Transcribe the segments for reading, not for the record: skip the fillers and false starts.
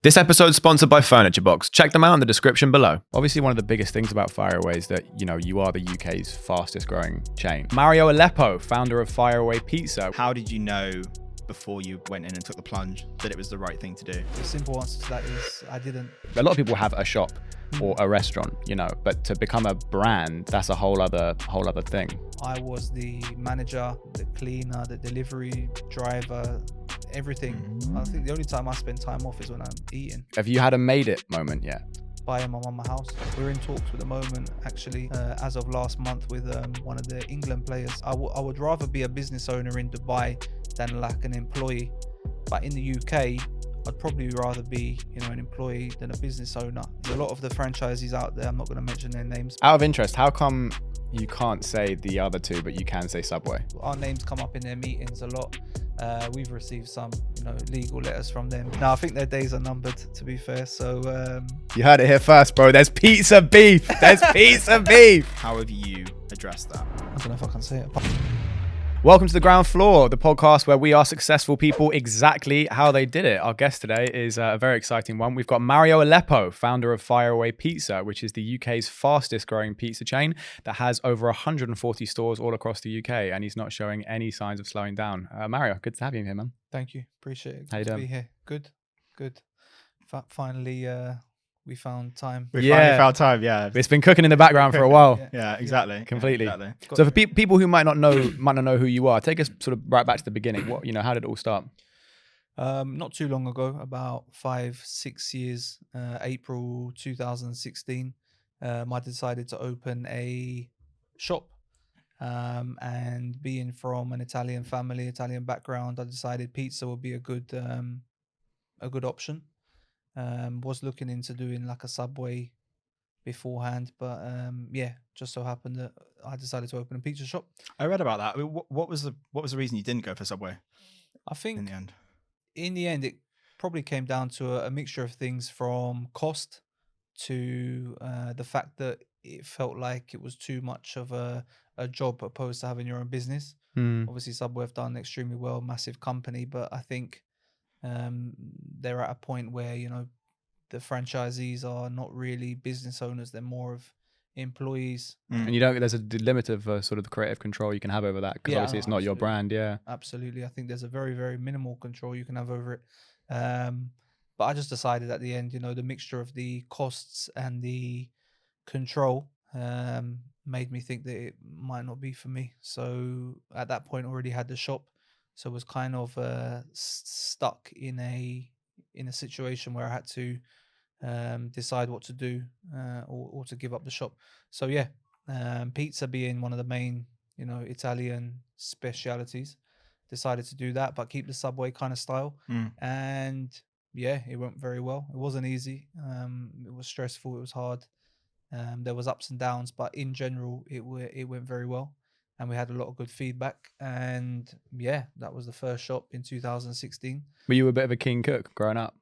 This episode is sponsored by Furniture Box. Check them out in the description below. Obviously, one of the biggest things about Fireaway is that, you are the UK's fastest growing chain. Mario Aleppo, founder of Fireaway Pizza. How did you know before you went in and took the plunge that it was the right thing to do? The simple answer to that is I didn't. A lot of people have a shop or a restaurant, but to become a brand, that's a whole other thing. I was the manager, the cleaner, the delivery driver, everything. I think the only time I spend time off is when I'm eating. Have you had a made it moment yet? Buying my mum a house. We're in talks at the moment, actually, as of last month with one of the England players. I would rather be a business owner in Dubai than like an employee. But in the UK, I'd probably rather be, an employee than a business owner. There's a lot of the franchisees out there, I'm not going to mention their names. Out of interest, how come you can't say the other two, but you can say Subway? Our names come up in their meetings a lot. We've received some, legal letters from them. Now, I think their days are numbered, to be fair. So You heard it here first, bro. There's pizza beef. There's pizza beef. How have you addressed that? I don't know if I can say it. Welcome to The Ground Floor, the podcast where we ask successful people exactly how they did it. Our guest today is a very exciting one. We've got Mario Aleppo, founder of Fireaway Pizza, which is the UK's fastest growing pizza chain that has over 140 stores all across the UK, and he's not showing any signs of slowing down. Mario, good to have you here, man. Thank you. Appreciate it. How you Good to doing? be here. Good. Finally, we found time. We finally found time, yeah. It's been cooking in the background for a while. Yeah, exactly. Completely. Yeah, exactly. So for people who might not know who you are, take us sort of right back to the beginning. How did it all start? Not too long ago, about 5-6 years, April 2016, I decided to open a shop. And being from an Italian family, Italian background, I decided pizza would be a good option. Was looking into doing like a Subway beforehand, but just so happened that I decided to open a pizza shop. I read about that. I mean, what was the reason you didn't go for Subway I think in the end? it probably came down to a mixture of things, from cost to the fact that it felt like it was too much of a job opposed to having your own business. Obviously, Subway have done extremely well, massive company, but I think they're at a point where the franchisees are not really business owners; they're more of employees. And there's a limit of sort of the creative control you can have over that, because obviously it's not your brand. Absolutely. I think there's a very, very minimal control you can have over it. But I just decided at the end, the mixture of the costs and the control made me think that it might not be for me. So at that point, already had the shop, so was kind of stuck in a situation where I had to decide what to do or to give up the shop. So pizza being one of the main Italian specialities, decided to do that, but keep the Subway kind of style. And it went very well. It wasn't easy. It was stressful. It was hard. There was ups and downs, but in general it went very well, and we had a lot of good feedback. And that was the first shop in 2016. Were you a bit of a king cook growing up?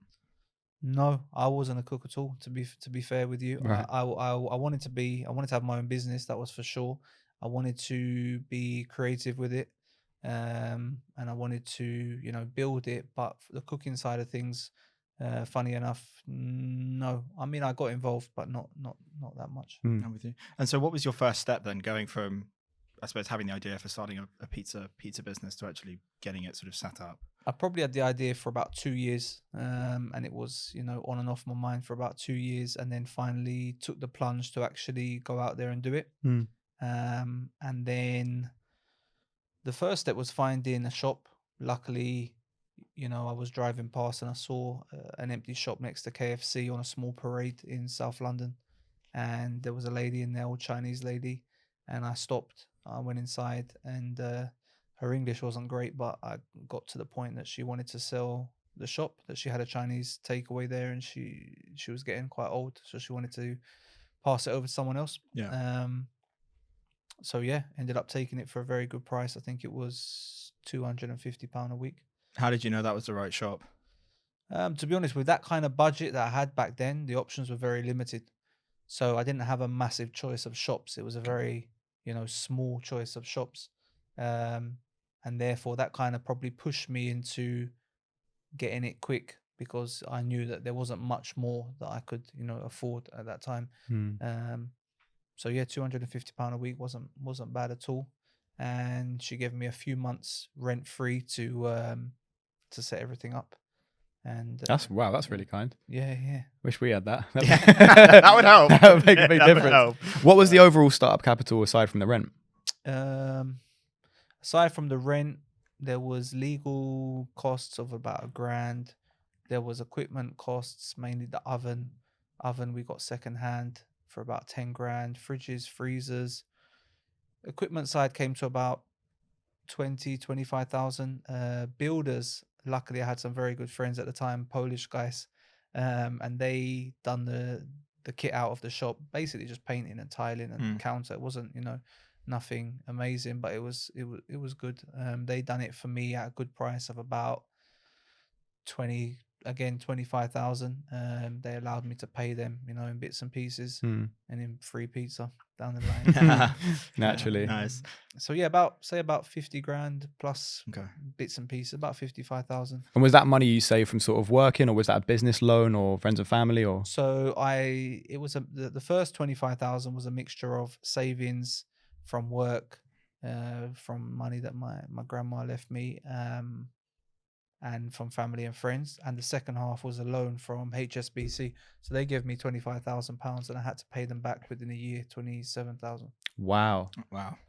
No, I wasn't a cook at all. To be fair with you, Right. I wanted to have my own business. That was for sure. I wanted to be creative with it, and I wanted to build it. But the cooking side of things, funny enough, no. I mean, I got involved, but not that much. I'm with you. And so what was your first step then, going from, I suppose, having the idea for starting a pizza business to actually getting it sort of set up? I probably had the idea for about 2 years, and it was on and off my mind for about 2 years, and then finally took the plunge to actually go out there and do it. And then the first step was finding a shop. Luckily, I was driving past and I saw an empty shop next to KFC on a small parade in South London, and there was a lady in there, old Chinese lady, and I stopped. I went inside, and her English wasn't great, but I got to the point that she wanted to sell the shop, that she had a Chinese takeaway there, and she was getting quite old, so she wanted to pass it over to someone else. So ended up taking it for a very good price. I think it was £250 a week. How did you know that was the right shop? To be honest, with that kind of budget that I had back then, the options were very limited. So I didn't have a massive choice of shops. It was a very, small choice of shops. And therefore that kind of probably pushed me into getting it quick because I knew that there wasn't much more that I could, afford at that time. So yeah, £250 a week wasn't bad at all, and she gave me a few months rent free to set everything up. And That's really kind. yeah. Wish we had that. That would help. That would make a big That would difference. help. What was the overall startup capital aside from the rent? Aside from the rent, there was legal costs of about £1,000. There was equipment costs, mainly the oven. We got secondhand for about 10 grand. Fridges, freezers. Equipment side came to about 25,000. Builders, luckily I had some very good friends at the time, Polish guys, and they done the kit out of the shop, basically just painting and tiling and counter. It wasn't, nothing amazing, but it was good. They done it for me at a good price of about 25,000. They allowed me to pay them, in bits and pieces, and in free pizza down the line. Naturally. Nice. So yeah, about 50 grand plus bits and pieces, about 55,000. And was that money you saved from sort of working, or was that a business loan or friends and family, or? So the first 25,000 was a mixture of savings from work, from money that my grandma left me, and from family and friends. And the second half was a loan from HSBC. So they gave me £25,000 and I had to pay them back within a year, 27,000. Wow.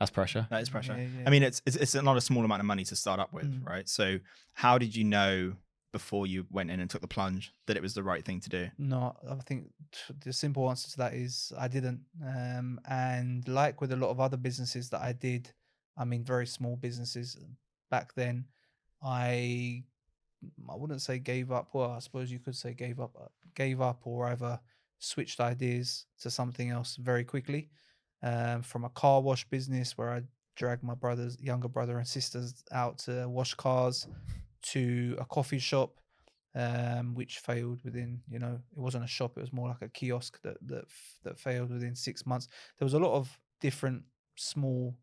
That's pressure. That is pressure. Yeah. I mean, it's not a small amount of money to start up with, right? So how did you know before you went in and took the plunge that it was the right thing to do? No, I think the simple answer to that is I didn't. And like with a lot of other businesses that I did, I mean, very small businesses back then, I wouldn't say gave up. Well, I suppose you could say gave up, or either switched ideas to something else very quickly. From a car wash business where I dragged my younger brother and sisters out to wash cars, to a coffee shop, which failed within, it wasn't a shop, it was more like a kiosk that failed within 6 months. There was a lot of different small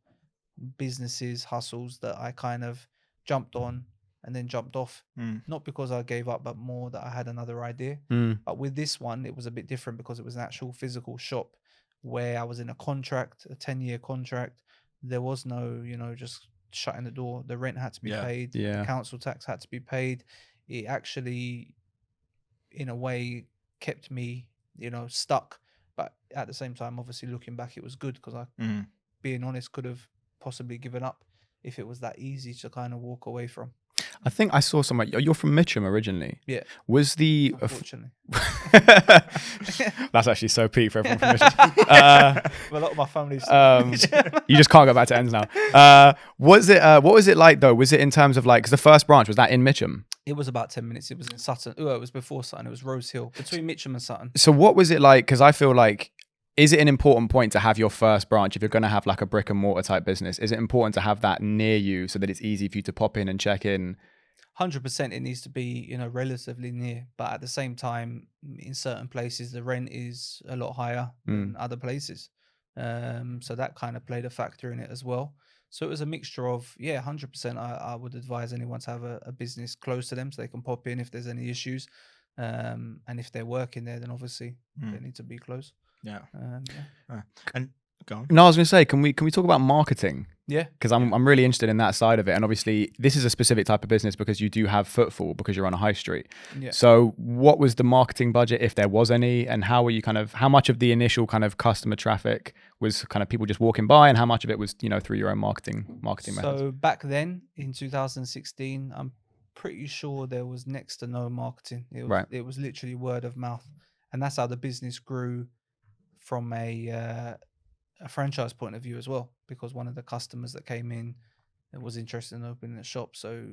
businesses, hustles that I kind of jumped on and then jumped off, not because I gave up, but more that I had another idea. But with this one, it was a bit different because it was an actual physical shop where I was in a contract, a 10-year contract. There was no, just shutting the door. The rent had to be paid. The council tax had to be paid. It actually, in a way, kept me, stuck. But at the same time, obviously looking back, it was good because I, being honest, could have possibly given up if it was that easy to kind of walk away from. I think I saw somewhere. You're from Mitcham originally. Yeah. Was the Unfortunately. That's actually so peak for everyone from Mitcham. A lot of my family's you just can't go back to ends now. Was it? What was it like though? Was it in terms of like, because the first branch, was that in Mitcham? It was about 10 minutes. It was in Sutton. Oh, it was before Sutton. It was Rose Hill, between Mitcham and Sutton. So what was it like? Because I feel like, is it an important point to have your first branch if you're going to have like a brick and mortar type business? Is it important to have that near you so that it's easy for you to pop in and check in? 100% it needs to be, relatively near. But at the same time, in certain places, the rent is a lot higher than other places. So that kind of played a factor in it as well. So it was a mixture of, 100%. I would advise anyone to have a business close to them so they can pop in if there's any issues. And if they're working there, then obviously they need to be close. Yeah. And go on. No, I was going to say, can we talk about marketing? Yeah. Because I'm really interested in that side of it. And obviously, this is a specific type of business because you do have footfall because you're on a high street. Yeah. So what was the marketing budget, if there was any? And how were you how much of the initial kind of customer traffic was kind of people just walking by, and how much of it was, through your own marketing methods? So back then in 2016, I'm pretty sure there was next to no marketing. It was literally word of mouth. And that's how the business grew from a franchise point of view as well, because one of the customers that came in was interested in opening a shop. So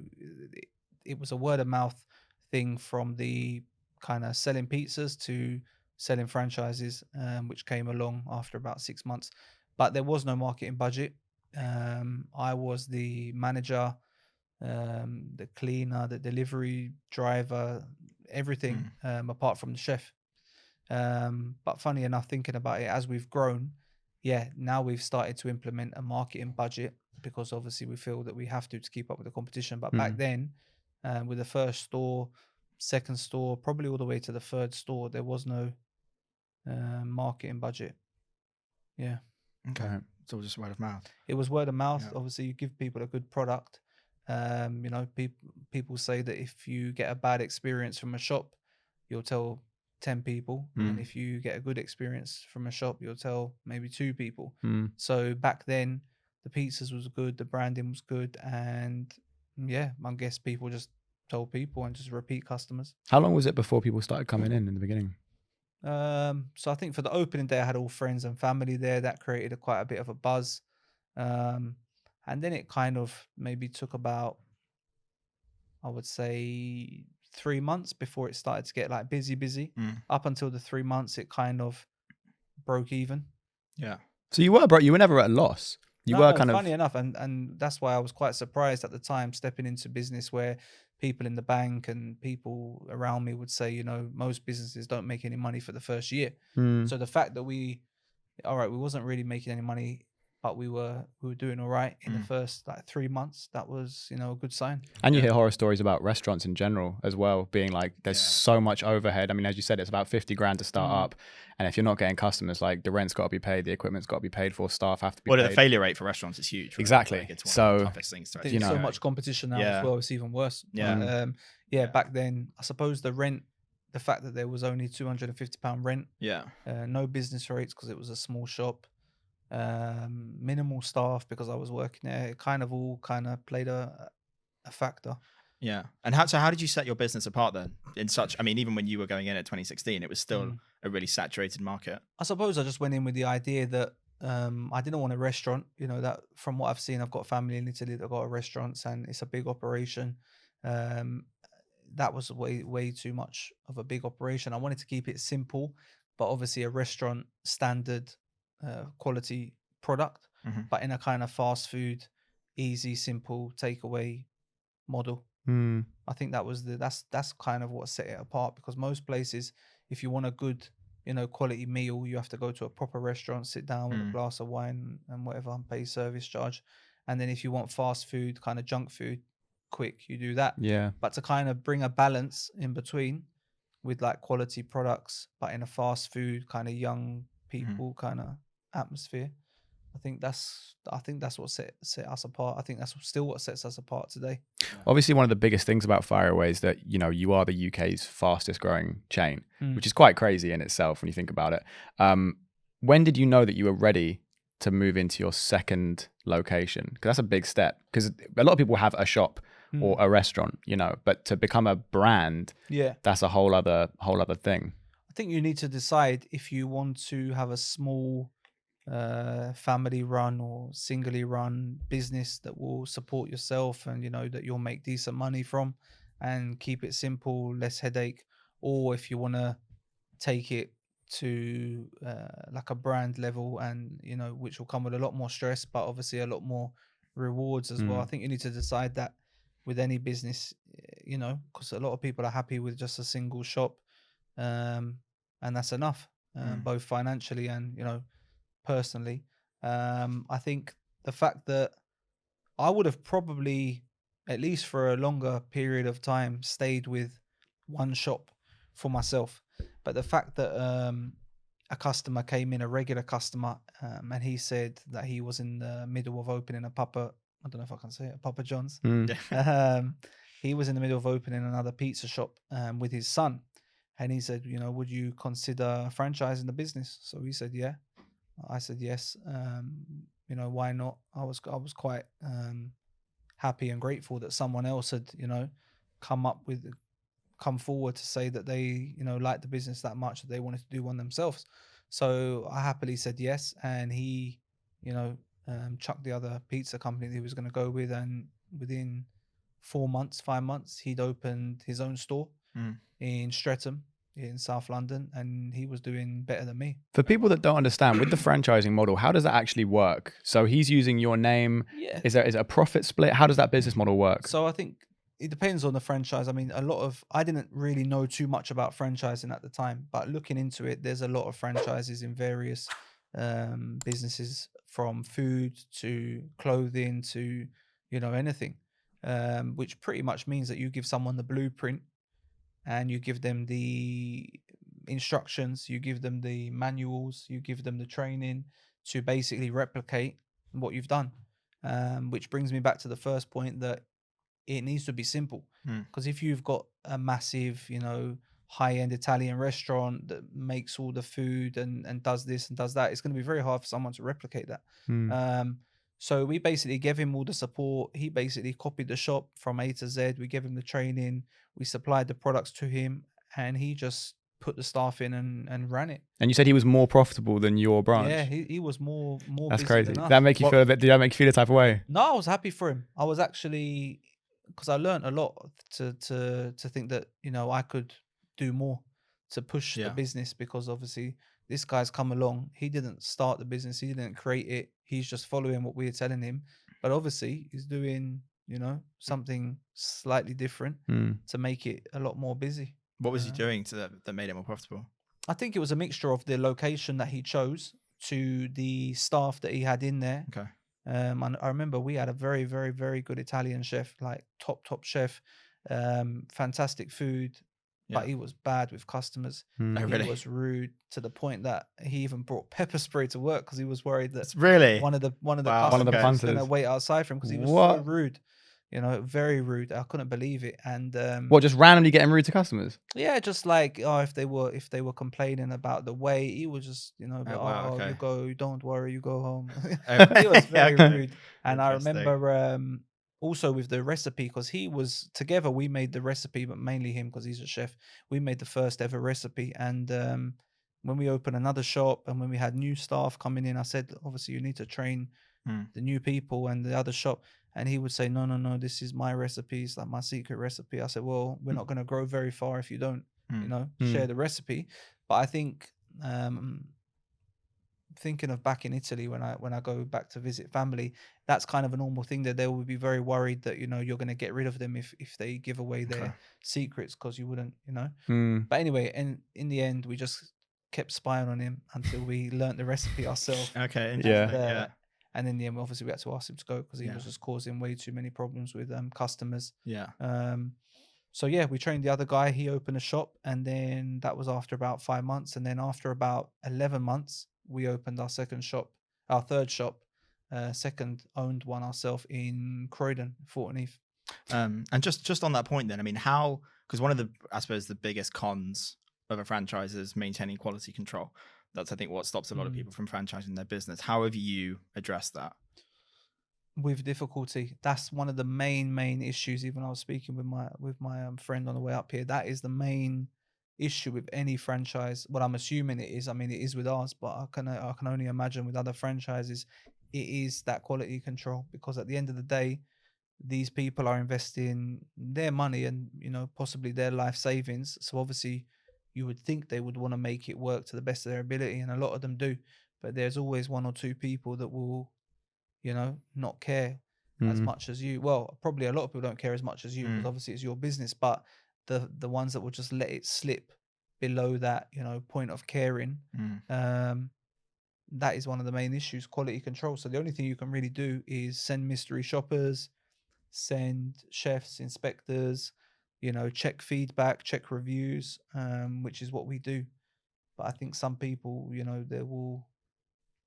it was a word of mouth thing from the kind of selling pizzas to selling franchises, which came along after about 6 months. But there was no marketing budget. I was the manager, the cleaner, the delivery driver, everything, apart from the chef. But funny enough, thinking about it, as we've grown, now we've started to implement a marketing budget because obviously we feel that we have to keep up with the competition. But back then, with the first store, second store, probably all the way to the third store, there was no marketing budget. Yeah. Okay. Right. It's all just word of mouth. It was word of mouth. Yeah. Obviously, you give people a good product. You know, people say that if you get a bad experience from a shop, you'll tell 10 people, and if you get a good experience from a shop, you'll tell maybe 2 people. So back then, the pizzas was good, the branding was good, and yeah, I guess people just told people and just repeat customers. How long was it before people started coming in the beginning? So I think for the opening day, I had all friends and family there. That created quite a bit of a buzz. And then it kind of maybe took about, I would say, 3 months before it started to get like busy. Up until the 3 months, it kind of broke even. Yeah. So you were never at a loss. You were kind of funny enough, and that's why I was quite surprised at the time stepping into business where people in the bank and people around me would say, you know, most businesses don't make any money for the first year. So the fact that we wasn't really making any money, but we were doing all right in the first like 3 months, that was, you know, a good sign. And you hear horror stories about restaurants in general as well, being like there's so much overhead. I mean, as you said, it's about 50 grand to start up. And if you're not getting customers, like the rent's got to be paid, the equipment's got to be paid for, staff have to be paid. The failure rate for restaurants is huge. Right? Exactly. Like, it's one So of the toughest things to There's actually so go. much competition now as well, it's even worse. Yeah. Back then, I suppose the rent, the fact that there was only £250 rent, no business rates because it was a small shop, minimal staff because I was working there, it kind of all played a factor. Yeah. And how did you set your business apart then? In such, I mean, even when you were going in at 2016, it was still a really saturated market. I suppose I just went in with the idea that I didn't want a restaurant. You know, that from what I've seen, I've got family in Italy that got restaurants and it's a big operation. That was way too much of a big operation. I wanted to keep it simple, but obviously a restaurant standard quality product, but in a kind of fast food, easy, simple takeaway model. I think that was that's kind of what set it apart, because most places, if you want a good, you know, quality meal, you have to go to a proper restaurant, sit down with a glass of wine and whatever, and pay service charge. And then if you want fast food, kind of junk food, quick, you do that. Yeah. But to kind of bring a balance in between with like quality products, but in a fast food kind of young people kind of atmosphere, I think that's what set us apart. I think that's still what sets us apart today. Obviously, one of the biggest things about Fireaway is that, you know, you are the UK's fastest growing chain, which is quite crazy in itself when you think about it. When did you know that you were ready to move into your second location? Because that's a big step, because a lot of people have a shop or a restaurant, you know, but to become a brand, that's a whole other thing. I think you need to decide if you want to have a small family run or singly run business that will support yourself and, you know, that you'll make decent money from and keep it simple, less headache, or if you want to take it to like a brand level, and, you know, which will come with a lot more stress but obviously a lot more rewards as well. I think you need to decide that with any business, you know, because a lot of people are happy with just a single shop, and that's enough, both financially and, you know, personally. I think the fact that I would have probably, at least for a longer period of time, stayed with one shop for myself, but the fact that a customer came in, a regular customer, and he said that he was in the middle of opening I don't know if I can say it, Papa John's. He was in the middle of opening another pizza shop with his son, and he said, you know, would you consider franchising the business? So he said, yeah. I said yes. You know, why not? I was quite happy and grateful that someone else had, you know, come forward to say that they, you know, liked the business that much that they wanted to do one themselves. So I happily said yes, and he, you know, chucked the other pizza company that he was going to go with, and within 5 months, he'd opened his own store in Streatham in South London, and he was doing better than me. For people that don't understand, with the franchising model, how does that actually work? So he's using your name. Yeah. Is it a profit split? How does that business model work? So I think it depends on the franchise. I mean, I didn't really know too much about franchising at the time, but looking into it, there's a lot of franchises in various businesses, from food to clothing to, you know, anything, which pretty much means that you give someone the blueprint, and you give them the instructions, you give them the manuals, you give them the training to basically replicate what you've done. Which brings me back to the first point, that it needs to be simple. Mm. Because if you've got a massive, high-end Italian restaurant that makes all the food and does this and does that, it's going to be very hard for someone to replicate that. Mm. So we basically gave him all the support. He basically copied the shop from A to Z. We gave him the training. We supplied the products to him, and he just put the staff in and ran it. And you said he was more profitable than your branch. Yeah, he was more That's busy crazy. than us. Did that make you feel a bit? Did that make you feel a type of way? No, I was happy for him. I was actually, because I learned a lot to think that I could do more to push the Yeah. business, because obviously this guy's come along. He didn't start the business. He didn't create it. He's just following what we're telling him. But obviously he's doing something slightly different Mm. to make it a lot more busy. What was he doing that made it more profitable? I think it was a mixture of the location that he chose, to the staff that he had in there. Okay. And I remember we had a very, very, very good Italian chef, like top chef, fantastic food, Yeah. but he was bad with customers. Mm. Oh, He really? was rude to the point that he even brought pepper spray to work because he was worried that Really? one of the Wow, customers okay. was going to punters. wait outside for him, because he was so What? rude, very rude. I couldn't believe it. And What? Just randomly getting rude to customers? yeah, just like, if they were complaining about the way, he was just Oh, wow, okay. you go, don't worry, you go home. Oh, He was very okay. rude. And I Interesting. remember also with the recipe, because he was together, we made the recipe, but mainly him because he's a chef. We made the first ever recipe, and when we opened another shop and when we had new staff coming in, I said, obviously you need to train the new people and the other shop. And he would say, no, this is my recipe. It's like my secret recipe. I said, well, we're not going to grow very far if you don't, share the recipe. But I think, thinking of back in Italy, when I go back to visit family, that's kind of a normal thing, that they will be very worried that, you're going to get rid of them if they give away their Okay. secrets, because you wouldn't, Mm. But anyway, and in the end, we just kept spying on him until we learnt the recipe ourselves. Okay. Yeah. Interesting. Yeah. And in the end, obviously, we had to ask him to go because he Yeah. was just causing way too many problems with customers. Yeah. So yeah, we trained the other guy. He opened a shop, and then that was after about 5 months. And then after about 11 months, we opened our third shop, second owned one ourselves in Croydon, Fortnheath. And just on that point, then, I mean, because one of I suppose the biggest cons of a franchise is maintaining quality control. That's, I think, what stops a lot of people from franchising their business. How have you addressed that? With difficulty. That's one of the main issues. Even I was speaking with my friend on the way up here. That is the main issue with any franchise. What I'm assuming it is. I mean, it is with ours, but I can only imagine with other franchises, it is that quality control. Because at the end of the day, these people are investing their money and possibly their life savings. So obviously, you would think they would want to make it work to the best of their ability, and a lot of them do. But there's always one or two people that will not care as much as you. Well, probably a lot of people don't care as much as you, because obviously it's your business. But the ones that will just let it slip below that point of caring, that is one of the main issues: quality control. So the only thing you can really do is send mystery shoppers, send chefs, inspectors, check feedback, check reviews, which is what we do. But I think some people, they will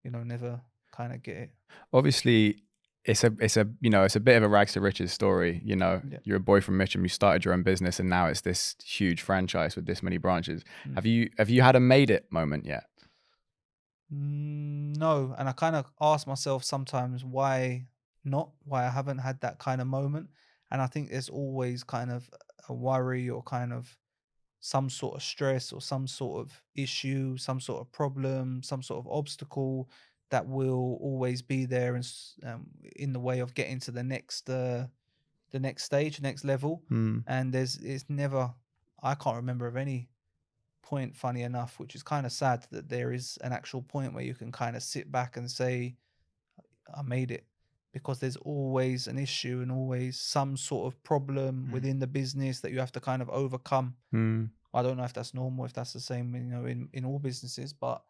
never kind of get it. Obviously, it's a it's a bit of a rags to riches story. Yeah. You're a boy from Mitcham. You started your own business, and now it's this huge franchise with this many branches. Have you had a made it moment yet? No, and I kind of ask myself sometimes why not, why I haven't had that kind of moment. And I think there's always kind of a worry, or kind of some sort of stress, or some sort of issue, some sort of problem, some sort of obstacle that will always be there, and in the way of getting to the next stage, next level. And it's never, I can't remember of any point, funny enough, which is kind of sad, that there is an actual point where you can kind of sit back and say, I made it. Because there's always an issue and always some sort of problem within the business that you have to kind of overcome. I don't know if that's normal, if that's the same, in all businesses, but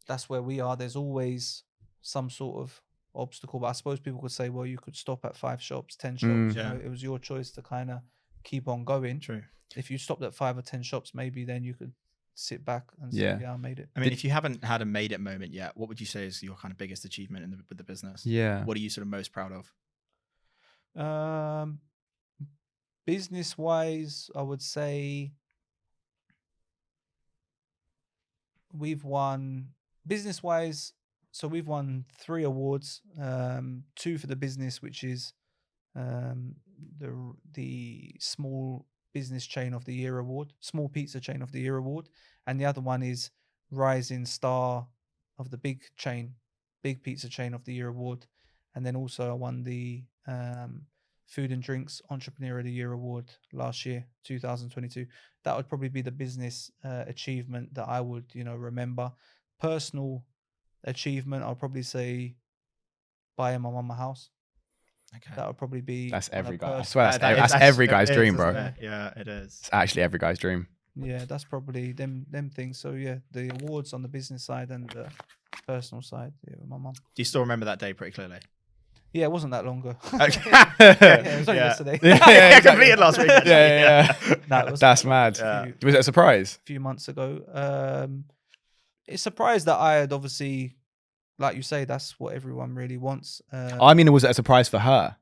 that's where we are. There's always some sort of obstacle. But I suppose people could say, well, you could stop at 5 shops, 10 shops. Yeah. It was your choice to kind of keep on going. True. If you stopped at 5 or 10 shops, maybe then you could sit back and say, Yeah. yeah, I made it. I mean, if you haven't had a made it moment yet, what would you say is your kind of biggest achievement with the business? Yeah. What are you sort of most proud of? Business wise, I would say we've won business wise. So we've won 3 awards, 2 for the business, which is the small business chain of the year award, small pizza chain of the year award, and the other one is rising star of the big pizza chain of the year award, and then also I won the food and drinks entrepreneur of the year award last year, 2022. That would probably be the business achievement that I would remember. Personal achievement, I'll probably say buying my mum a house. Okay. That would probably be That's on a every guy. I pers- swear That that's is- every it guy's is, dream, isn't bro. it? Yeah, it is. It's actually every guy's dream. Yeah, that's probably them things. So yeah, the awards on the business side and the personal side. Yeah, with my mum. Do you still remember that day pretty clearly? Yeah, it wasn't that long ago. Okay. Yeah, it was only yesterday. Yeah, completed last week. actually. Yeah. No, it wasn't That's that long. mad. Yeah. Was it a surprise? A few months ago. It's surprised that I had obviously, like you say, that's what everyone really wants. I mean, was it a surprise for her?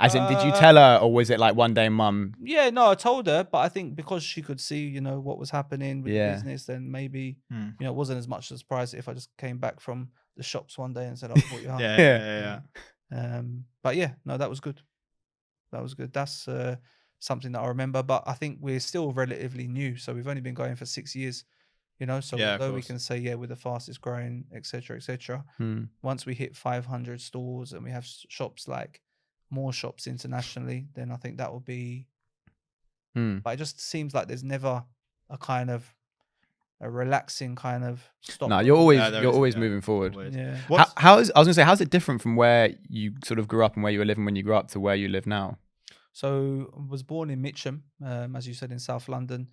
As in, did you tell her, or was it like one day, mum? Yeah, no, I told her, but I think because she could see, what was happening with the Yeah. business, then maybe, Hmm. it wasn't as much of a surprise if I just came back from the shops one day and said, "I bought your house." Yeah. But yeah, no, that was good. That was good. That's something that I remember. But I think we're still relatively new, so we've only been going for 6 years. So Yeah, of although we course. can say we're the fastest growing, etc., Hmm. once we hit 500 stores and we have shops like more shops internationally, then I think that will be. Hmm. But it just seems like there's never a relaxing kind of stop. No, you're always No, there you're isn't, always yeah. moving forward. Always. Yeah. What's- I was gonna say, how's it different from where you sort of grew up and where you were living when you grew up to where you live now? So I was born in Mitcham, as you said, in South London.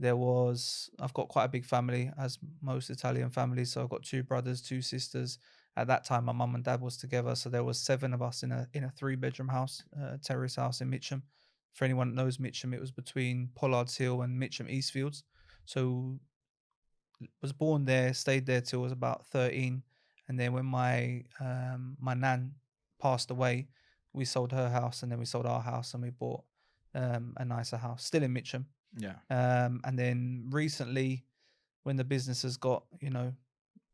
I've got quite a big family, as most Italian families. So I've got 2 brothers, 2 sisters. At that time, my mum and dad was together. So there was 7 of us in a 3-bedroom house, terrace house in Mitcham. For anyone that knows Mitcham, it was between Pollard's Hill and Mitcham Eastfields. So was born there, stayed there till I was about 13. And then when my nan passed away, we sold her house and then we sold our house and we bought a nicer house, still in Mitcham. Yeah. And then recently, when the business has got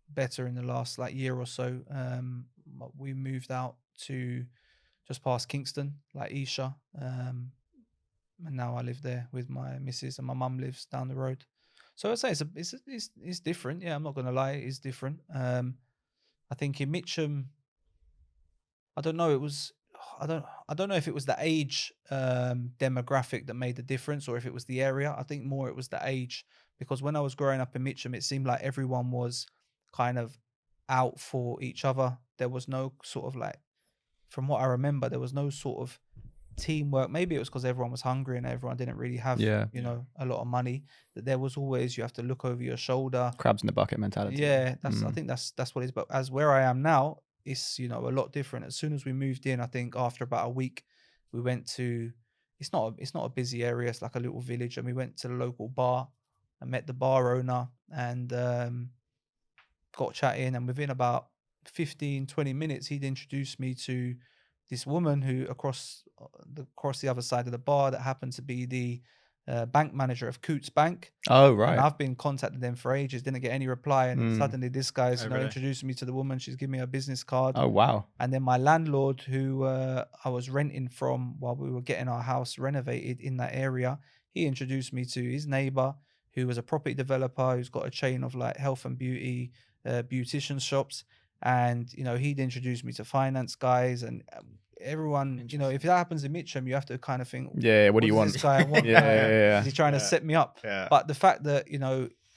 better in the last year or so, we moved out to just past Kingston, like Esher, and now I live there with my missus, and my mum lives down the road. So I'd say it's different. Yeah, I'm not gonna lie, it's different. I think in Mitcham, I don't know. I don't know if it was the age demographic that made the difference, or if it was the area. I think more it was the age, because when I was growing up in Mitcham, it seemed like everyone was kind of out for each other. There was no sort of from what I remember, there was no sort of teamwork. Maybe it was because everyone was hungry and everyone didn't really have a lot of money. That there was always, you have to look over your shoulder. Crabs in the bucket mentality. Yeah, I think that's what it is. But as where I am now, it's a lot different. As soon as we moved in, I think after about a week, we went to. It's not a busy area. It's like a little village, and we went to the local bar and met the bar owner and got chatting. And within about 15-20 minutes, he'd introduced me to this woman who across the other side of the bar that happened to be the bank manager of Coots Bank. Oh, And right. I've been contacting them for ages, didn't get any reply, and then suddenly this guy's Oh, really? introducing me to the woman. She's giving me a business card. Oh, wow. And then my landlord, who I was renting from while we were getting our house renovated in that area, he introduced me to his neighbor, who was a property developer who's got a chain of health and beauty beautician shops. And he'd introduced me to finance guys and everyone. If that happens in Mitcham, you have to kind of think, Yeah, what do you does want? this guy want? Yeah. Is he trying to set me up? Yeah. But the fact that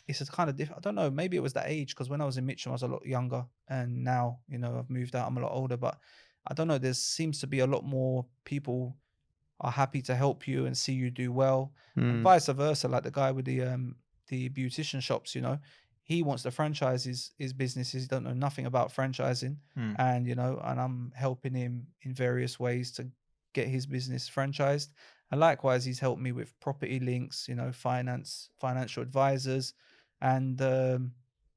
it's a kind of different. I don't know. Maybe it was the age, because when I was in Mitcham, I was a lot younger, and now I've moved out. I'm a lot older, but I don't know. There seems to be a lot more people are happy to help you and see you do well, and vice versa. Like the guy with the beautician shops, he wants to franchise his businesses. He don't know nothing about franchising, and and I'm helping him in various ways to get his business franchised. And likewise, he's helped me with property links, you know, financial advisors, and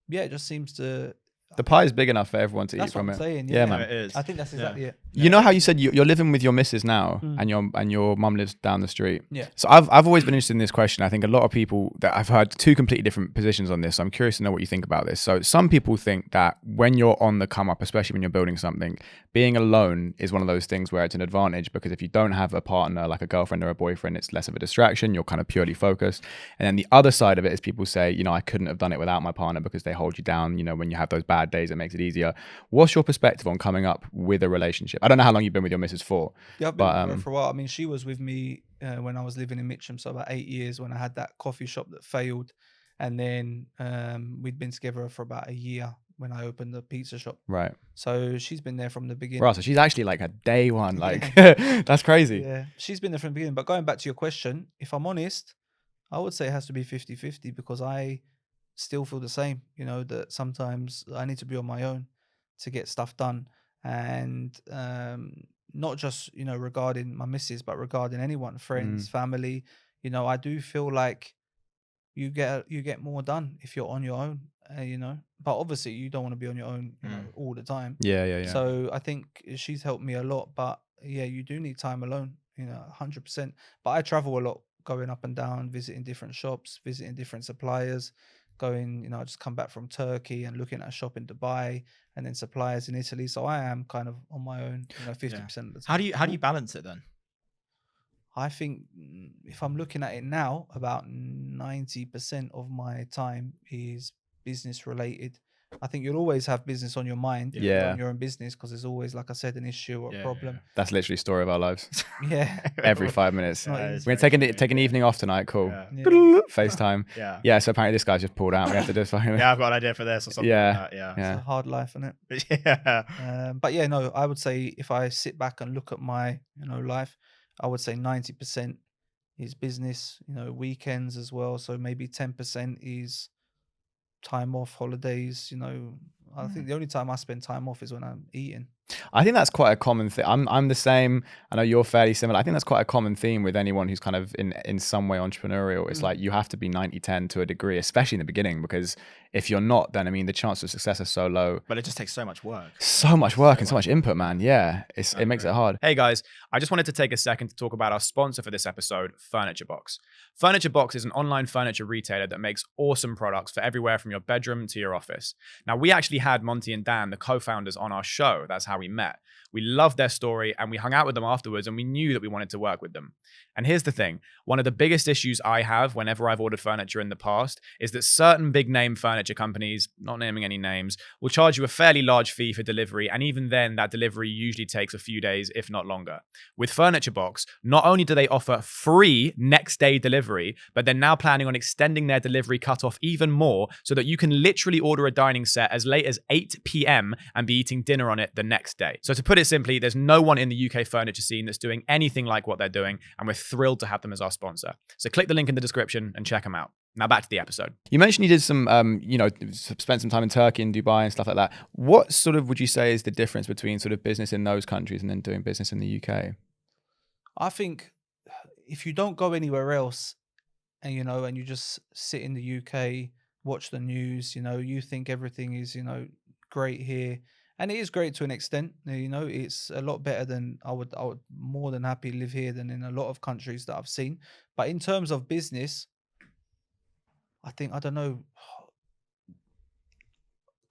yeah, it just seems to. The pie is big enough for everyone to eat That's what from I'm it. saying. Yeah, Yeah, man. it is. I think that's exactly it. You know how you said you're living with your missus now, Mm. and your mum lives down the street. Yeah. So I've always been interested in this question. I think a lot of people that I've heard two completely different positions on this. So I'm curious to know what you think about this. So some people think that when you're on the come up, especially when you're building something, being alone is one of those things where it's an advantage, because if you don't have a partner like a girlfriend or a boyfriend, it's less of a distraction. You're kind of purely focused. And then the other side of it is people say, you know, I couldn't have done it without my partner, because they hold you down. You know, when you have those bad days, it makes it easier. What's your perspective on coming up with a relationship? I don't know how long you've been with your missus for. Yeah, I've been But, with her for a while. I mean, she was with me when I was living in Mitcham, so about 8 years, when I had that coffee shop that failed, and then we'd been together for about a year when I opened the pizza shop. Right. So she's been there from the beginning. Right. So she's actually like a day one. Like, that's crazy. Yeah, she's been there from the beginning. But going back to your question, if I'm honest, I would say it has to be 50-50, because I still feel the same, you know, that sometimes I need to be on my own to get stuff done. And not just, you know, regarding my missus, but regarding anyone, friends, family, you know, I do feel like you get more done if you're on your own, you know. But obviously you don't want to be on your own, you know, all the time. Yeah, yeah, yeah. So I think she's helped me a lot. But yeah, you do need time alone, you know, 100%. But I travel a lot, going up and down, visiting different shops, visiting different suppliers, going, you know, I just come back from Turkey and looking at a shop in Dubai, and then suppliers in Italy. So I am kind of on my own, you know, 50% of the time. How do you balance it then? I think if I'm looking at it now, about 90% of my time is business related. I think you'll always have business on your mind if Yeah. you're on your own business, because there's always, like I said, an issue or a problem. That's literally the story of our lives. Yeah. Every 5 minutes. not We're easy. going to take an evening off tonight. Cool. Yeah. Yeah. FaceTime. Yeah. Yeah. So apparently this guy's just pulled out. We have to do something. Yeah, I've got an idea for this or something. Yeah. Like that. Yeah. It's Yeah. a hard life, isn't it? Yeah. But yeah, no, I would say if I sit back and look at my, you know, life, I would say 90% is business, you know, weekends as well. So maybe 10% is time off, holidays, you know. I think the only time I spend time off is when I'm eating. I think that's quite a common thing. I'm the same. I know you're fairly similar. I think that's quite a common theme with anyone who's kind of in some way entrepreneurial. It's like you have to be 90-10 to a degree, especially in the beginning, because if you're not, then I mean the chance of success is so low. But it just takes so much work. So much work and so much input, man. Yeah, it makes it hard. Hey guys, I just wanted to take a second to talk about our sponsor for this episode, Furniture Box. Furniture Box is an online furniture retailer that makes awesome products for everywhere from your bedroom to your office. Now, we actually had Monty and Dan, the co-founders, on our show. That's how we met. We loved their story and we hung out with them afterwards, and we knew that we wanted to work with them. And here's the thing. One of the biggest issues I have whenever I've ordered furniture in the past is that certain big name furniture companies, not naming any names, will charge you a fairly large fee for delivery. And even then, that delivery usually takes a few days, if not longer. With Furniture Box, not only do they offer free next day delivery, but they're now planning on extending their delivery cutoff even more, so that you can literally order a dining set as late as 8 p.m. and be eating dinner on it the next day. So to put it simply, there's no one in the UK furniture scene that's doing anything like what they're doing, and we're thrilled to have them as our sponsor. So click the link in the description and check them out. Now back to the episode. You mentioned you did some, spent some time in Turkey and Dubai and stuff like that. What sort of would you say is the difference between sort of business in those countries and then doing business in the UK? I think if you don't go anywhere else, and you know, and you just sit in the UK, watch the news, you know, you think everything is, you know, great here. And it is great to an extent, you know, it's a lot better than I would more than happy live here than in a lot of countries that I've seen. But in terms of business, I think, I don't know,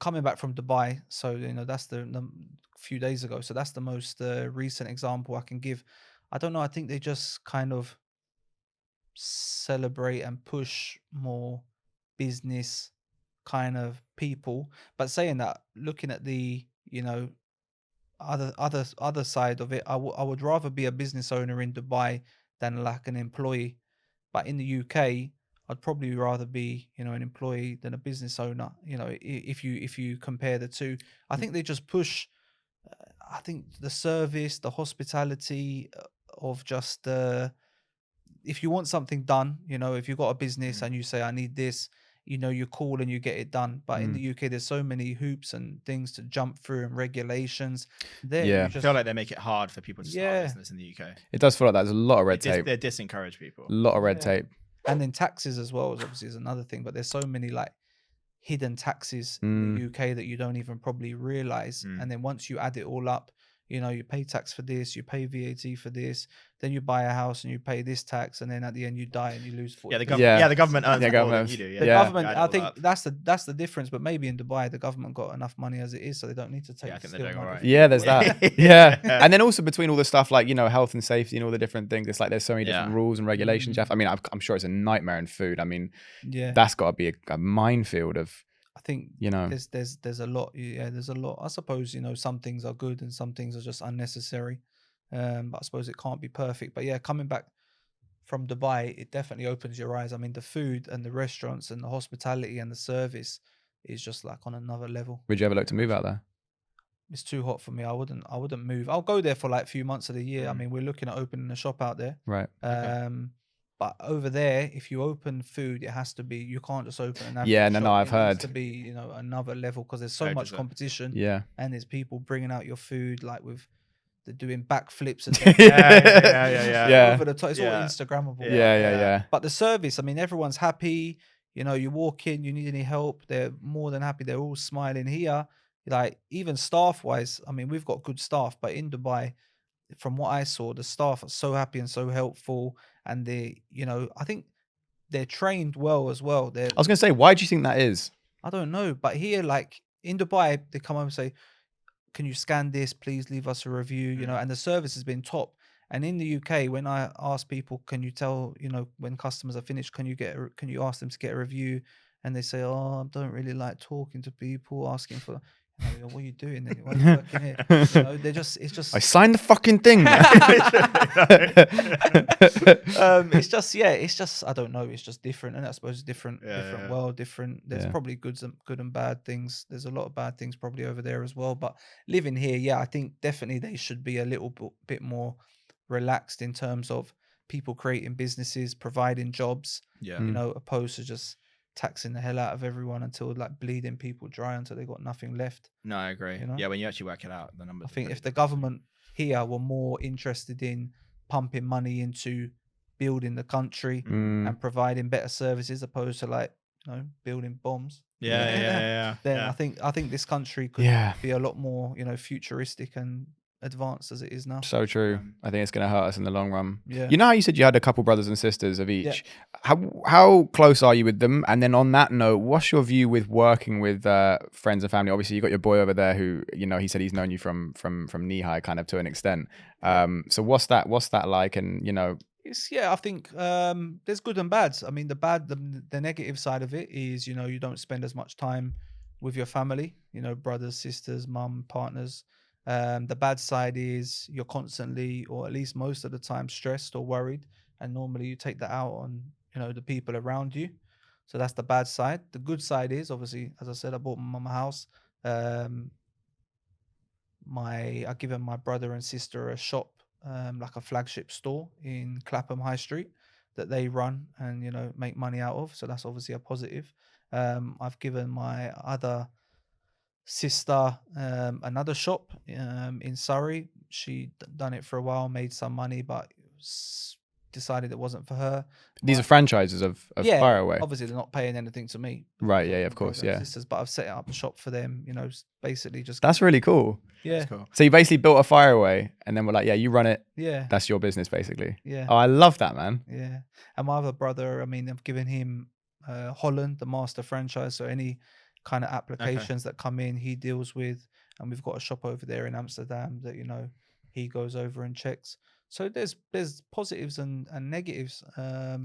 coming back from Dubai, so, you know, that's the few days ago. So that's the most recent example I can give. I don't know. I think they just kind of celebrate and push more business kind of people. But saying that, looking at the, you know, other side of it, I would rather be a business owner in Dubai than like an employee. But in the UK, I'd probably rather be, you know, an employee than a business owner. You know, if you compare the two, I think they just push. I think the service, the hospitality of just if you want something done, you know, if you've got a business and you say I need this, you know, you call and you get it done. But in the UK, there's so many hoops and things to jump through and regulations. There, Yeah. you I just feel like they make it hard for people to start a Yeah. business in the UK. It does feel like there's a lot of red tape. They disencourage people. A lot of red Yeah. tape. And then taxes as well is obviously another thing. But there's so many like hidden taxes in the UK that you don't even probably realize. And then once you add it all up, you know, you pay tax for this, you pay VAT for this, then you buy a house and you pay this tax, and then at the end you die and you lose 40. The government earns more than you do. The Yeah. government, I think that's the difference. But maybe in Dubai, the government got enough money as it is, so they don't need to take. I think still they're doing money all right. from Yeah, people. there's that. Yeah. And then also between all the stuff like, you know, health and safety and all the different things, it's like there's so many different rules and regulations. Jeff, I mean, I'm sure it's a nightmare in food. I mean, Yeah, that's got to be a minefield of, I think you know. there's a lot. Yeah, there's a lot. I suppose, you know, some things are good and some things are just unnecessary. But I suppose it can't be perfect. But yeah, coming back from Dubai, it definitely opens your eyes. I mean, the food and the restaurants and the hospitality and the service is just like on another level. Would you ever look to move out there? It's too hot for me. I wouldn't move. I'll go there for like a few months of the year. I mean, we're looking at opening a shop out there. Right. But over there, if you open food, it has to be, you can't just open an average Yeah, shop. no, I've It heard. needs to be, you know, another level because there's so Very much deserved. competition. Yeah. And there's people bringing out your food like with, they're doing backflips and Yeah. over the top. It's all Yeah. Instagrammable. Yeah. But the service, I mean, everyone's happy. You know, you walk in, you need any help, they're more than happy. They're all smiling here. Like even staff wise, I mean, we've got good staff, but in Dubai, from what I saw, the staff are so happy and so helpful, and they, you know, I think they're trained well as well. I was going to say, why do you think that is? I don't know, but here, like in Dubai, they come over and say, "Can you scan this? Please leave us a review." You know, and the service has been top. And in the UK, when I ask people, "Can you tell, you know, when customers are finished, can you ask them to get a review?" And they say, "Oh, I don't really like talking to people, asking for." You know, what are you doing? Then? Why are you working here? You know, it's just. I signed the fucking thing. It's just I don't know. It's just different, and I suppose different world, different. There's probably good and bad things. There's a lot of bad things probably over there as well. But living here, I think definitely they should be a little bit more relaxed in terms of people creating businesses, providing jobs. Yeah. You know, opposed to just taxing the hell out of everyone until like bleeding people dry until they got nothing left. No, I agree. You know? Yeah, when you actually work it out, the numbers. I think if the government here were more interested in pumping money into building the country and providing better services opposed to like, you know, building bombs. Yeah. Then I think this country could be a lot more, you know, futuristic and advanced as it is now. So true. I think it's going to hurt us in the long run. Yeah. You know how you said you had a couple brothers and sisters of each? How close are you with them? And then on that note, what's your view with working with friends and family? Obviously, you got your boy over there who, you know, he said he's known you from knee high kind of to an extent. So what's that like? And, you know, I think there's good and bad. I mean, the negative side of it is, you know, you don't spend as much time with your family, you know, brothers, sisters, mum, partners. The bad side is you're constantly, or at least most of the time, stressed or worried, and normally you take that out on, you know, the people around you. So that's the bad side. The good side is obviously, as I said, I bought my mum a house. I've given my brother and sister a shop, like a flagship store in Clapham High Street that they run and, you know, make money out of. So that's obviously a positive. I've given my other sister another shop in Surrey. She done it for a while, made some money, but decided it wasn't for her. These are franchises of Fireaway. Obviously they're not paying anything to me. Right, yeah, of course, yeah. Sisters, but I've set up a shop for them, you know, basically just. That's really cool. Yeah. That's cool. So you basically built a Fireaway and then we're like, yeah, you run it. Yeah. That's your business basically. Yeah. Oh, I love that, man. Yeah. And my other brother, I mean, I've given him Holland, the master franchise. So any kind of applications that come in, he deals with. And we've got a shop over there in Amsterdam that, you know, he goes over and checks. So there's positives and negatives.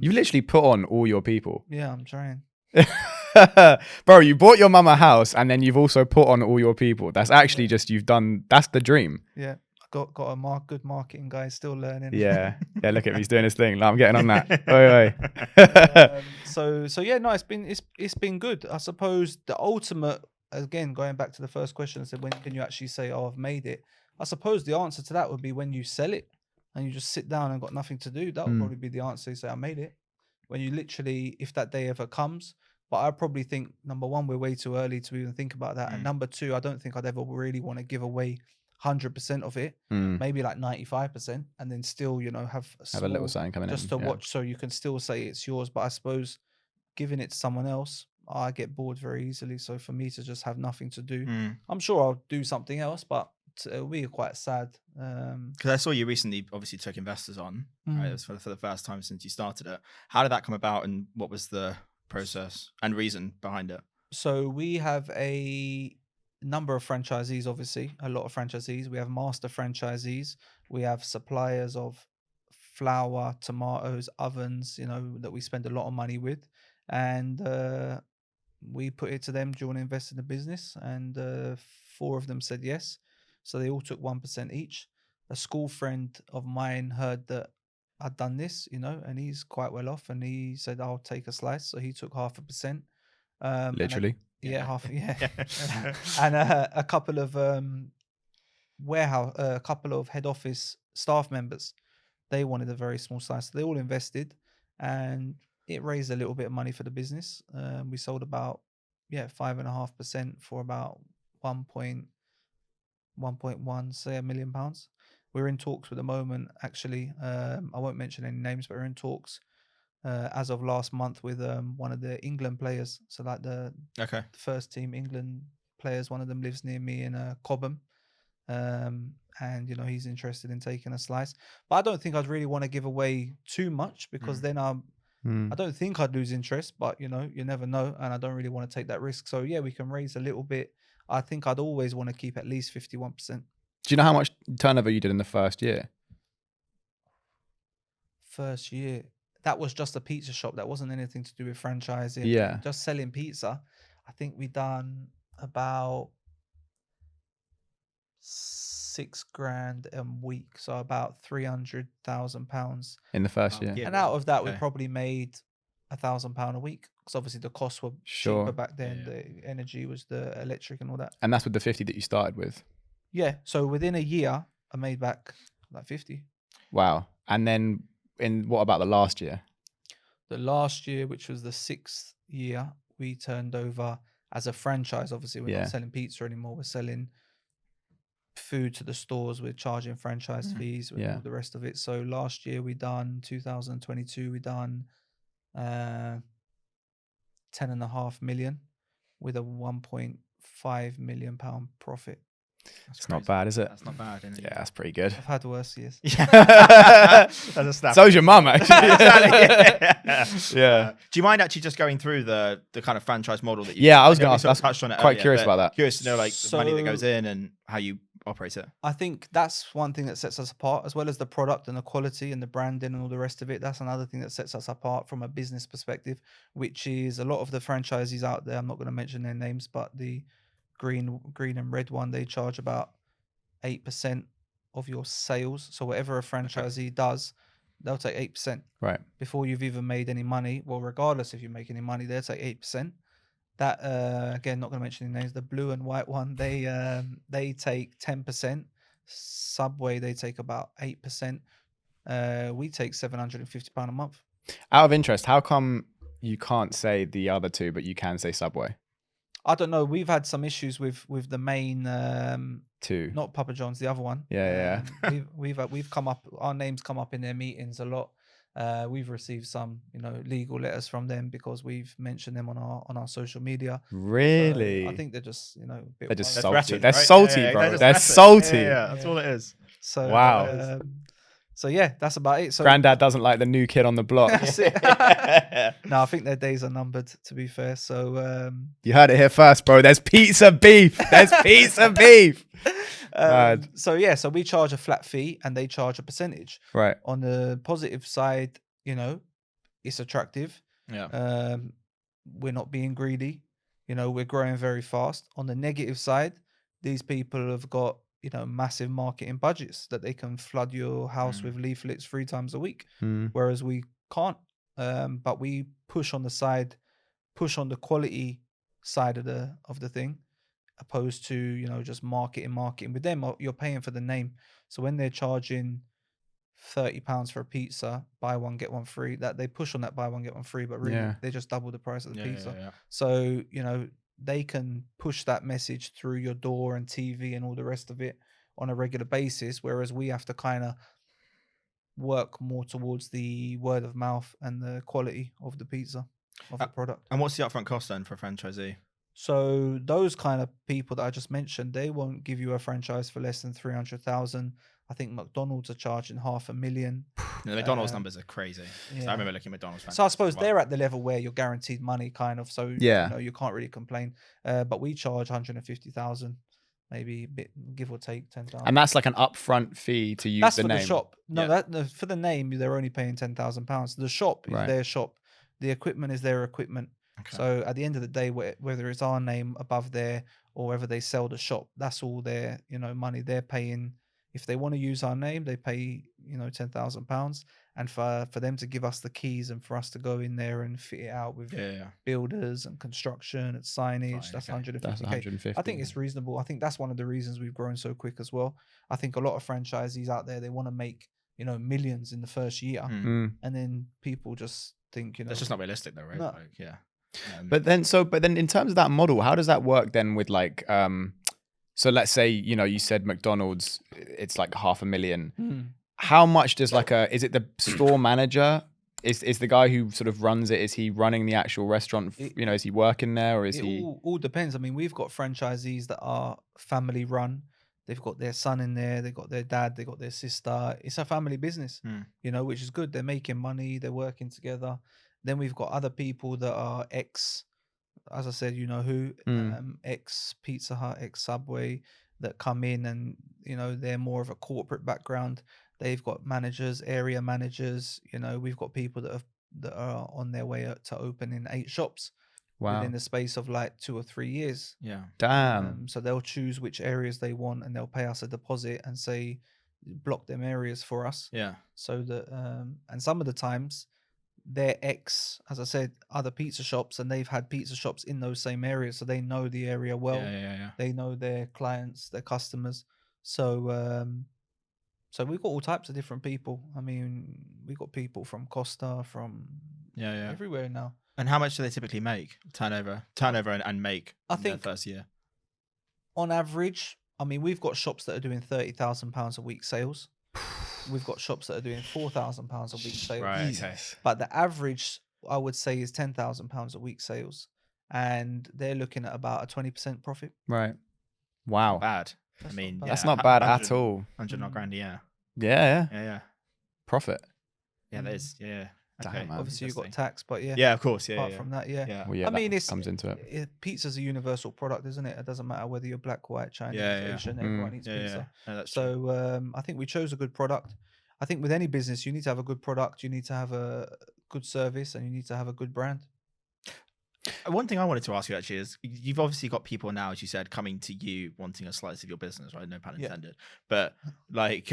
You've literally put on all your people. Yeah, I'm trying. Bro, you bought your mum a house and then you've also put on all your people. That's actually just, that's the dream. Yeah. Got a good marketing guy, still learning. Yeah. Yeah, look at him, he's doing his thing. I'm getting on that. Oi. So yeah, no, it's been good. I suppose the ultimate, again, going back to the first question, I said, when can you actually say, oh, I've made it? I suppose the answer to that would be when you sell it and you just sit down and got nothing to do. That would probably be the answer. You say, I made it. When you literally, if that day ever comes, But I probably think, number one, we're way too early to even think about that. And Mm. number two, I don't think I'd ever really want to give away 100% of it, maybe like 95%, and then still, you know, have Have a little small something coming just in. to Yeah. watch, so you can still say it's yours. But I suppose giving it to someone else, I get bored very easily. So for me to just have nothing to do, Mm. I'm sure I'll do something else, but it'll be quite sad. Because I saw you recently obviously took investors on, right? It Mm. was for the first time since you started it. How did that come about, and what was the process and reason behind it? So we have a number of franchisees, obviously, a lot of franchisees. We have master franchisees. We have suppliers of flour, tomatoes, ovens, you know, that we spend a lot of money with. And we put it to them, do you want to invest in the business? And four of them said yes. So they all took 1% each. A school friend of mine heard that I'd done this, you know, and he's quite well off, and he said, I'll take a slice. So he took 0.5%. And Literally. yeah, half, yeah. Yeah. And a couple of a couple of head office staff members, they wanted a very small slice. They all invested, and it raised a little bit of money for the business. We sold about 5.5% for about 1.1, say £1 million. We're in talks at the moment, actually. I won't mention any names, but we're in talks as of last month with one of the England players. So like the Okay. first team England players, one of them lives near me in Cobham. And you know, he's interested in taking a slice, but I don't think I'd really want to give away too much, because then I don't think I'd lose interest, but you know, you never know, and I don't really want to take that risk. So yeah, we can raise a little bit. I think I'd always want to keep at least 51%. Do you know how much turnover you did in the first year? First year, that was just a pizza shop. That wasn't anything to do with franchising. Yeah. Just selling pizza. I think we done about £6,000 a week, so about £300,000. In the first Wow. year. Yeah. And out of that, we Okay. probably made £1,000 a week, because obviously the costs were Sure. cheaper back then. Yeah. The energy was the electric and all that. And that's with the 50 that you started with. Yeah. So within a year, I made back like 50. Wow. And then what about the last year? The last year, which was the 6th year, we turned over as a franchise. Obviously, we're Yeah. not selling pizza anymore. We're selling food to the stores. We're charging franchise fees and Yeah. all the rest of it. So last year 2022, we done 10.5 million with a 1.5 million pound profit. It's not bad, is it? That's not bad. Yeah, that's pretty good. I've had worse years. That's a snap. So's your mum, actually. Exactly. Yeah. Do you mind actually just going through the kind of franchise model that you? Yeah, I was know gonna we ask. sort of That's touched on it quite earlier, curious but about that. Curious to know like the money that goes So- in and how you operate it. I think that's one thing that sets us apart, as well as the product and the quality and the branding and all the rest of it. That's another thing that sets us apart from a business perspective, which is a lot of the franchisees out there. I'm not going to mention their names, but the green and red one, they charge about 8% of your sales. So whatever a franchisee does, they'll take 8% Right. before you've even made any money. Well, regardless if you make any money, they'll take 8%. That again, not going to mention any names. The blue and white one, they take 10%. Subway, they take about 8%. We take £750 a month. Out of interest, how come you can't say the other two, but you can say Subway? I don't know. We've had some issues with the main, Two. not Papa John's, the other one. Yeah. We've come up. Our names come up in their meetings a lot. We've received some, legal letters from them because we've mentioned them on our social media. Really? So I think they're just, a bit They're just worried. salty. threatened, They're right? salty, Yeah, bro. just They're threatened. salty. Yeah, that's all it is. So Wow. so yeah, that's about it. So Granddad doesn't like the new kid on the block. That's it. No, I think their days are numbered, to be fair. So You heard it here first, bro. There's pizza beef. There's pizza beef. Mad. so yeah, so we charge a flat fee and they charge a percentage. Right. On the positive side, it's attractive. Yeah. We're not being greedy. We're growing very fast. On the negative side, these people have got massive marketing budgets that they can flood your house with leaflets 3 times a week, whereas we can't. But we push on the quality side of the thing, opposed to just marketing. With them, you're paying for the name. So when they're charging £30 for a pizza, buy one get one free. That they push on that buy one get one free, but really Yeah. they just double the price of the pizza. Yeah. So they can push that message through your door and TV and all the rest of it on a regular basis, whereas we have to kind of work more towards the word of mouth and the quality of the pizza, of the product. And what's the upfront cost then for a franchisee? So those kind of people that I just mentioned, they won't give you a franchise for less than 300,000. I think McDonald's are charging $500,000. The McDonald's numbers are crazy. So yeah. I remember looking at McDonald's. So I suppose as well. they're at the level where you're guaranteed money, kind of. So Yeah. you can't really complain. But we charge 150,000, maybe a bit, give or take 10,000. And that's like an upfront fee to use That's the for name. the shop. No, Yeah. for the name, they're only paying £10,000. The shop is Right. their shop. The equipment is their equipment. Okay. So at the end of the day, whether it's our name above there or whether they sell the shop, that's all their money they're paying. If they want to use our name, they pay £10,000, and for them to give us the keys and for us to go in there and fit it out with builders and construction and signage, that's okay. 150K. That's 150. I think it's reasonable. I think that's one of the reasons we've grown so quick as well. I think a lot of franchisees out there, they want to make millions in the first year, Mm. and then people just think That's just not realistic though, right? No. Like, yeah. But then in terms of that model, how does that work then with like so let's say you said McDonald's, it's like $500,000. How much does is it the store manager, is the guy who sort of runs it, is he running the actual restaurant, is he working there, or is he all depends. I mean, we've got franchisees that are family run. They've got their son in there, they've got their dad, they've got their sister. It's a family business, which is good. They're making money, they're working together. Then we've got other people that are as I said, ex Pizza Hut, ex Subway, that come in and, they're more of a corporate background. They've got managers, area managers. We've got people that are on their way to opening 8 shops within the space of like 2 or 3 years. Yeah. Damn. So they'll choose which areas they want and they'll pay us a deposit and say, block them areas for us. Yeah. So that, and some of the times, they're as I said, other pizza shops, and they've had pizza shops in those same areas, so they know the area well. Yeah. They know their clients, their customers. So we've got all types of different people. I mean, we've got people from Costa, from everywhere now. And how much do they typically make? Turnover and make I in think their first year. On average, I mean, we've got shops that are doing £30,000 a week sales. We've got shops that are doing £4,000 a week sales. Right. Jesus. But the average, I would say, is £10,000 a week sales, and they're looking at about a 20% profit. Right. Wow. Not bad. That's I mean, not bad. That's not bad 100 at all. 100 odd grand a year. Yeah. Yeah. Profit. Yeah, that is. Yeah. Damn, Okay. man. Obviously, you've got Interesting. tax, but Yeah, of course. Yeah. apart yeah. from that, yeah. Yeah. Well, yeah, I mean, that it's comes into it. Pizza's a universal product, isn't it? It doesn't matter whether you're black, white, Chinese, Yeah. Asian. Mm. Everyone eats Yeah. pizza. No, that's true. So I think we chose a good product. I think with any business, you need to have a good product, you need to have a good service, and you need to have a good brand. One thing I wanted to ask you actually is, you've obviously got people now, as you said, coming to you wanting a slice of your business, right? No pun intended. But like,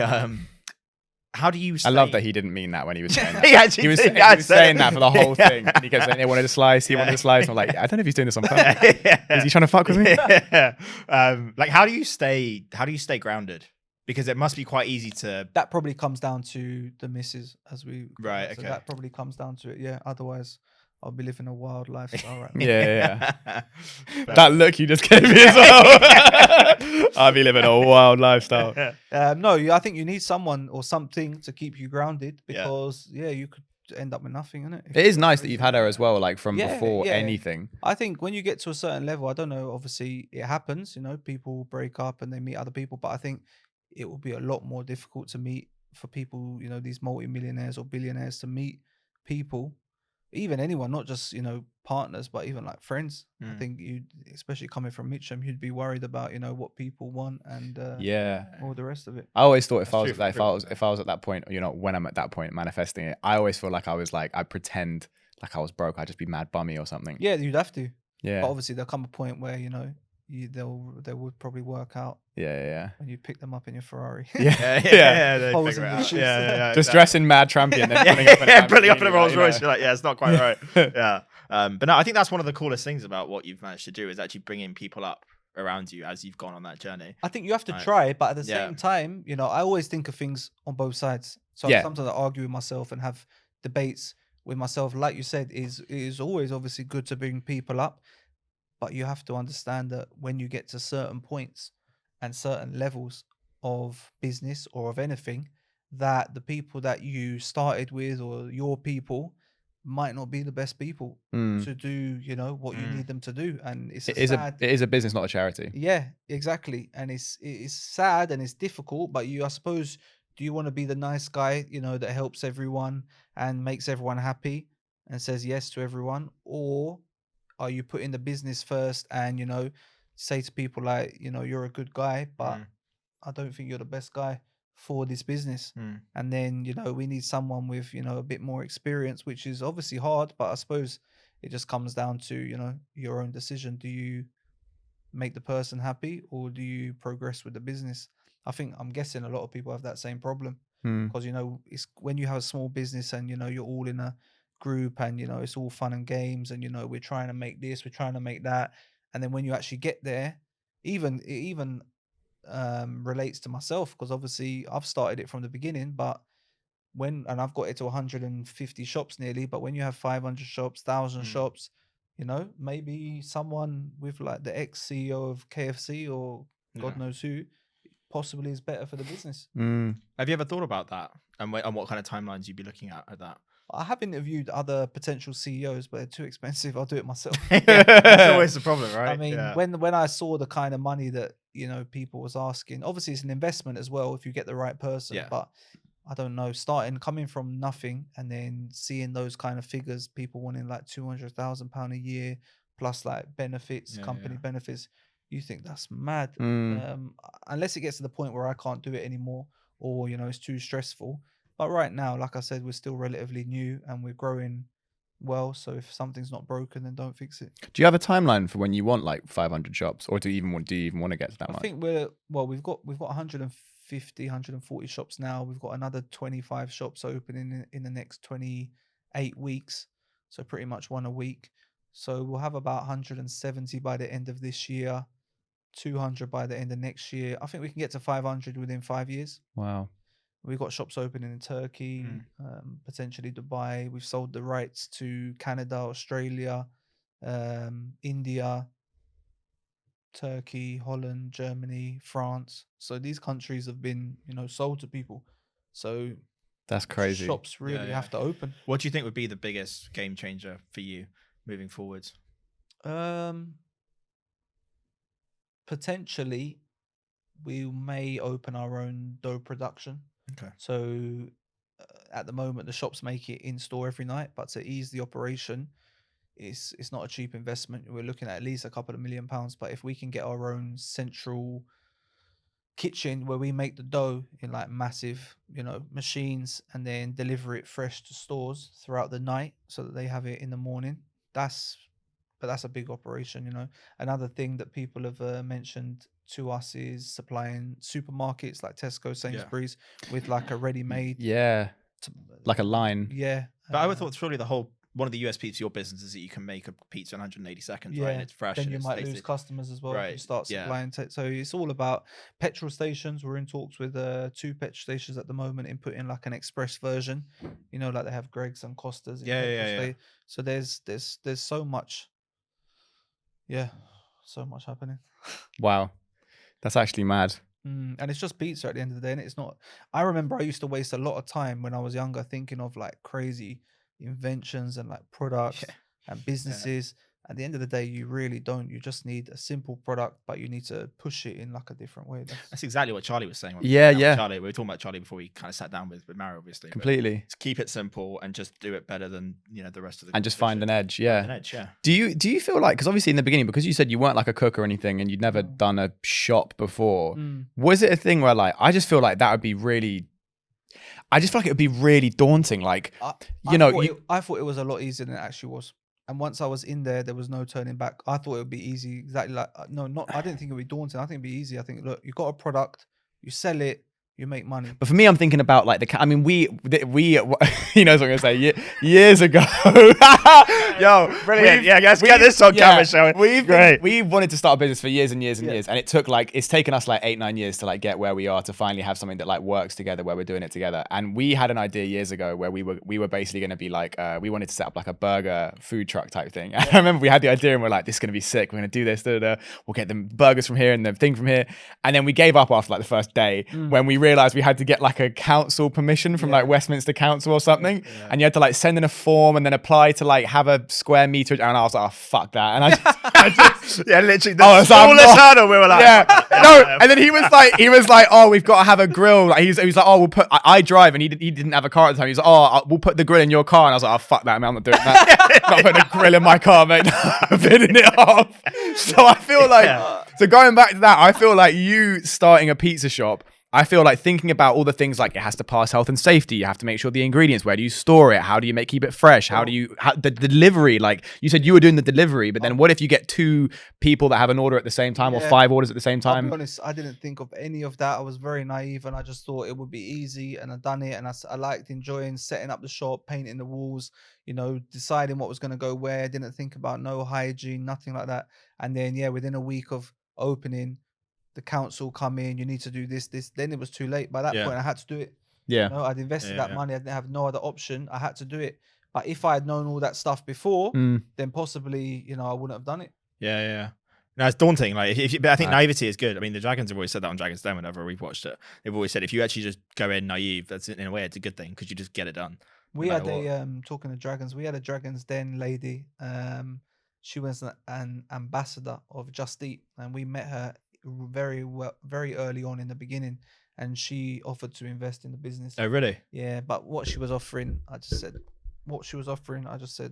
how do you? I love that he didn't mean that when he was saying that. He actually He was, did. he Yeah, I was said saying it. that for the whole Yeah. thing. And he kept saying, he wanted a slice, he wanted a slice. I'm like, I don't know if he's doing this on purpose. Is he trying to fuck with me? Yeah. Like, how do you stay grounded? Because it must be quite easy to. That probably comes down to the missus, as we Right, So okay. that probably comes down to it. Yeah. Otherwise, I'll be living a wild lifestyle right now. Yeah. That look you just gave me as well. I'll be living a wild lifestyle. No, I think you need someone or something to keep you grounded, because you could end up with nothing, innit? It is nice that you've had her as well, like from Yeah, before yeah. anything. I think when you get to a certain level, I don't know, obviously it happens, people break up and they meet other people, but I think it will be a lot more difficult to meet for people, these multi-millionaires or billionaires, to meet people, even anyone, not just, partners, but even like friends. I think you, especially coming from Mitcham, you'd be worried about, what people want and all the rest of it. I always thought if That's I was true at that, for if I was at that point, when I'm at that point manifesting it, I always feel like I'd pretend like I was broke. I'd just be mad bummy or something. Yeah, you'd have to. Yeah. But obviously there'll come a point where, they would probably work out Yeah. when you pick them up in your Ferrari. Yeah. They Holes figure in it the out. shoes. Yeah. Just dressing mad trampy and then pulling up in a Rolls Royce. You're like, yeah, it's not quite right. Yeah. But no, I think that's one of the coolest things about what you've managed to do, is actually bringing people up around you as you've gone on that journey. I think you have to Right. try, but at the Yeah. same time, I always think of things on both sides. So Yeah. sometimes I argue with myself and have debates with myself. Like you said, it is always obviously good to bring people up, but you have to understand that when you get to certain points and certain levels of business or of anything, that the people that you started with or your people might not be the best people Mm. to do, you know, what you need them to do. And it's a It sad, is a business, not a charity. yeah, exactly. And it's sad and it's difficult, but I suppose, do you want to be the nice guy, you know, that helps everyone and makes everyone happy and says yes to everyone? Or are you putting the business first and, you know, say to people like, you know, you're a good guy, but I don't think you're the best guy for this business. And then, you know, we need someone with, you know, a bit more experience, which is obviously hard, but I suppose it just comes down to, you know, your own decision. Do you make the person happy or do you progress with the business? I'm guessing a lot of people have that same problem Mm. because, you know, it's when you have a small business and, you know, you're all in a group and, you know, it's all fun and games and, you know, we're trying to make this, we're trying to make that. And then when you actually get there, even relates to myself because obviously I've started it from the beginning, but and I've got it to 150 shops nearly, but when you have 500 shops, 1,000 shops, you know, maybe someone with like the ex CEO of KFC or God knows who possibly is better for the business. Mm. Have you ever thought about that and what kind of timelines you'd be looking at that? I have interviewed other potential CEOs, but they're too expensive. I'll do it myself. Yeah, that's always the problem, right? I mean, Yeah. when I saw the kind of money that, you know, people was asking, obviously it's an investment as well if you get the right person. Yeah. But I don't know, coming from nothing and then seeing those kind of figures, people wanting like £200,000 a year plus like benefits, company benefits, you think that's mad. Unless it gets to the point where I can't do it anymore or, you know, it's too stressful. But right now, like I said, we're still relatively new and we're growing well. So if something's not broken, then don't fix it. Do you have a timeline for when you want like 500 shops, or do you even want to get to that I much? think we've got 150, 140 shops now. We've got another 25 shops opening in the next 28 weeks. So pretty much one a week. So we'll have about 170 by the end of this year, 200 by the end of next year. I think we can get to 500 within 5 years. Wow. We've got shops opening in Turkey, potentially Dubai. We've sold the rights to Canada, Australia, India, Turkey, Holland, Germany, France. So these countries have been, you know, sold to people. So That's crazy. shops really have to open. What do you think would be the biggest game changer for you moving forwards? Potentially, we may open our own dough production. Okay. So at the moment, the shops make it in store every night, but to ease the operation, it's not a cheap investment. We're looking at least a couple of £1,000,000. But if we can get our own central kitchen where we make the dough in like massive, you know, machines and then deliver it fresh to stores throughout the night so that they have it in the morning, that's a big operation, you know. Another thing that people have mentioned to us is supplying supermarkets like Tesco, Sainsbury's with like a ready-made, like a line. yeah. But I would thought surely one of the USPs to your business is that you can make a pizza in 180 seconds, right? And it's fresh. Then and you it's might tasty. lose customers as well if you Right, start yeah. supplying. So it's all about petrol stations. We're in talks with 2 petrol stations at the moment in putting like an express version. You know, like they have Greg's and Costa's in petrol So there's so much. Yeah, so much happening. Wow. That's actually mad. And it's just pizza at the end of the day, and it's not. I remember I used to waste a lot of time when I was younger thinking of like crazy inventions and like products and businesses. At the end of the day, you really don't. You just need a simple product, but you need to push it in like a different way. That's exactly what Charlie was saying. Yeah. We were talking about Charlie before we kind of sat down with Mario, obviously. Completely. To keep it simple and just do it better than, you know, the rest of the And just find an edge. Yeah. Find an edge, yeah. Do you feel like, because obviously in the beginning, because you said you weren't like a cook or anything and you'd never done a shop before, was it a thing where like, I just feel like that would be really, I just feel like it would be really daunting. Like, I thought it was a lot easier than it actually was. And once I was in there was no turning back. I thought it would be easy. Exactly like, I didn't think it would be daunting. I think it'd be easy. I think, look, you got a product, you sell it, you make money. But for me, I'm thinking about like I mean, we he knows what I'm gonna say. Years ago, yo, Brilliant. Yeah, let's get this on camera, shall we? We wanted to start a business for years and years and years, and it's taken us like 8-9 years to like get where we are, to finally have something that like works together, where we're doing it together. And we had an idea years ago where we were basically going to be like, we wanted to set up like a burger food truck type thing. And I remember we had the idea and we're like, this is going to be sick. We're going to do this. We'll get the burgers from here and the thing from here. And then we gave up after like the first day when we realized we had to get like a council permission from like Westminster Council or something. And you had to like send in a form and then apply to like have a square meter. And I was like, oh, fuck that. And I just yeah, literally the smallest hurdle. We were like, no. And then he was like, oh, we've got to have a grill. Like, he was like, oh, we'll put. I drive, and he didn't have a car at the time. He was like, oh, we'll put the grill in your car. And I was like, oh, fuck that, man, I'm not doing that. I'm not putting a grill in my car, mate. I'm bidding it off. So I feel like, so going back to that, I feel like you starting a pizza shop. I feel like thinking about all the things like it has to pass health and safety. You have to make sure the ingredients, where do you store it? How do you keep it fresh? How do you, the delivery, like you said, you were doing the delivery, but then what if you get 2 people that have an order at the same time or 5 orders at the same time? I'll be honest, I didn't think of any of that. I was very naive and I just thought it would be easy, and I done it, and I liked enjoying setting up the shop, painting the walls, you know, deciding what was going to go where. Didn't think about no hygiene, nothing like that. And then, within a week of opening, the council come in, you need to do this. Then it was too late. By that point, I had to do it. Yeah. You know, I'd invested that money. I didn't have no other option. I had to do it. But if I had known all that stuff before, then possibly, you know, I wouldn't have done it. Yeah. No, it's daunting. Like, but I think naivety is good. I mean, the Dragons have always said that on Dragon's Den whenever we've watched it. They've always said if you actually just go in naive, that's in a way it's a good thing because you just get it done. We had talking to Dragons, we had a Dragon's Den lady. She was an ambassador of Just Eat, and we met her very early on in the beginning, and she offered to invest in the business. Oh, really? Yeah, but what she was offering, I just said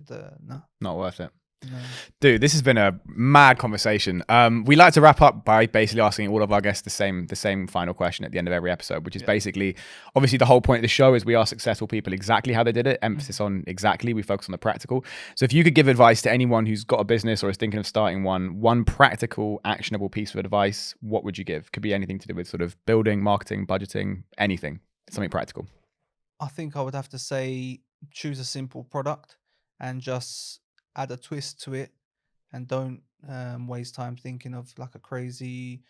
no. Not worth it. No. Dude, this has been a mad conversation. We like to wrap up by basically asking all of our guests the same final question at the end of every episode, which is basically, obviously the whole point of the show is we ask successful people exactly how they did it. Emphasis on exactly. We focus on the practical. So if you could give advice to anyone who's got a business or is thinking of starting one practical, actionable piece of advice, what would you give? Could be anything to do with sort of building, marketing, budgeting, anything. Something practical. I think I would have to say choose a simple product and just add a twist to it, and don't waste time thinking of like a crazy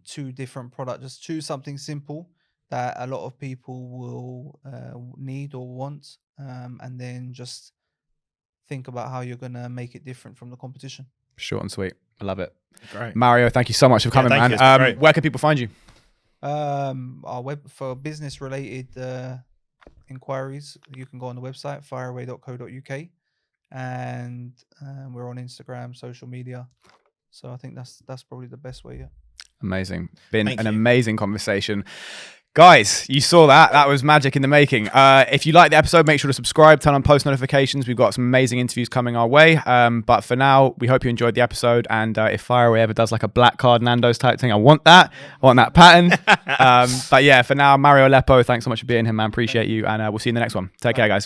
2 different product. Just choose something simple that a lot of people will need or want, and then just think about how you're gonna make it different from the competition. Short and sweet. I love it. Great. Mario, thank you so much for coming, man. Where can people find you? Our web for business related inquiries, you can go on the website fireaway.co.uk. and we're on Instagram, social media. So I think that's probably the best way. Amazing. Been an amazing conversation. Guys, you saw that. That was magic in the making. If you like the episode, make sure to subscribe, turn on post notifications. We've got some amazing interviews coming our way. But for now, we hope you enjoyed the episode. And if Fireaway ever does like a black card Nando's type thing, I want that. I want that pattern. But yeah, for now, Mario Aleppo, thanks so much for being here, man. Appreciate you. And we'll see you in the next one. Take care, guys.